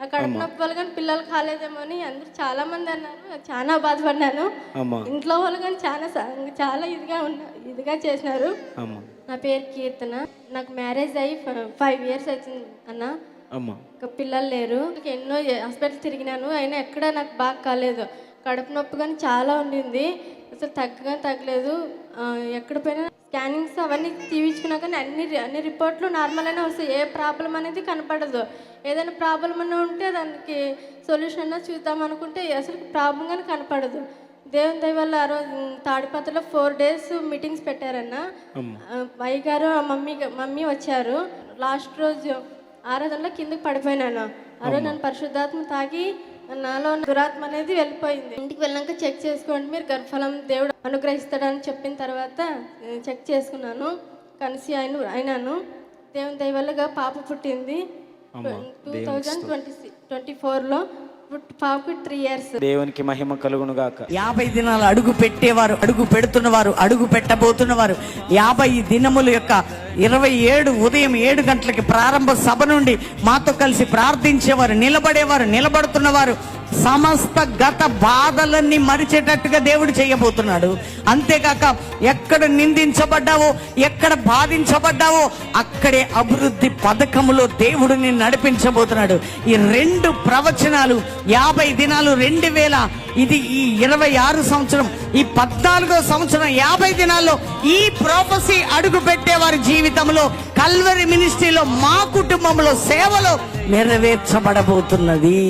ఆ కడుపు నొప్పి వల్ల కానీ పిల్లలు కాలేదేమో అని అందరూ చాలా మంది అన్నారు. చాలా బాధపడ్డాను. ఇంట్లో వాళ్ళు కానీ చాలా ఇదిగా చేసినారు. నా పేరు కీర్తన. నాకు మ్యారేజ్ అయ్యి 5 years అవుతుంది అన్న. ఇంకా పిల్లలు లేరు. ఎన్నో హాస్పిటల్ తిరిగినాను, అయినా ఎక్కడ నాకు బాగా కాలేదు. కడుపు నొప్పి కానీ చాలా ఉండింది, అసలు తగ్గలేదు. ఎక్కడ పోయినా స్కానింగ్స్ అవన్నీ తీయించుకున్నా కానీ అన్ని రిపోర్ట్లు నార్మల్ అయినా వస్తాయి. ఏ ప్రాబ్లం అనేది కనపడదు. ఏదైనా ప్రాబ్లం అన్నా ఉంటే దానికి సొల్యూషన్ అన్నా చూద్దాం అనుకుంటే అసలు ప్రాబ్లం కానీ కనపడదు. దేవుని దయ వల్ల ఆ రోజు తాడిపత్రిలో 4 days మీటింగ్స్ పెట్టారన్న. వై గారు మమ్మీ వచ్చారు. లాస్ట్ రోజు ఆరాధనలో కిందకి పడిపోయినాను. ఆ రోజు నన్ను పరిశుద్ధాత్మ తాగి నాలో దురాత్మ అనేది వెళ్ళిపోయింది. ఇంటికి వెళ్ళాక చెక్ చేసుకోండి, మీరు గర్భఫలం దేవుడు అనుగ్రహిస్తాడని చెప్పిన తర్వాత చెక్ చేసుకున్నాను. కన్సీవ్ అయినాను. దేవుని దయ వల్లగా పాప పుట్టింది 2024లో. పాపకి 3 years. దేవునికి మహిమ కలుగును గాక. 50 దినాలు అడుగు పెట్టేవారు, అడుగు పెడుతున్నవారు, అడుగు పెట్టబోతున్నవారు, 50 దినముల యొక్క 27 ఉదయం 7 గంటలకి ప్రారంభ సభ నుండి మాతో కలిసి ప్రార్థించేవారు, నిలబడుతున్నవారు సమస్త గత బాధలన్నీ మరిచేటట్టుగా దేవుడు చేయబోతున్నాడు. అంతేకాక ఎక్కడ నిందించబడ్డావో, ఎక్కడ బాధించబడ్డావో అక్కడే అభివృద్ధి పథకములో దేవుడు నిన్ను నడిపించబోతున్నాడు. ఈ 2 ప్రవచనాలు 50 దినాలు 2000, ఇది ఈ 26 సంవత్సరం, ఈ 14వ సంవత్సరం 50 దినాల్లో ఈ ప్రొఫెసీ అడుగు పెట్టే వారి జీవితంలో, కల్వరి మినిస్ట్రీలో, మా కుటుంబంలో, సేవలో నెరవేర్చబడబోతున్నది.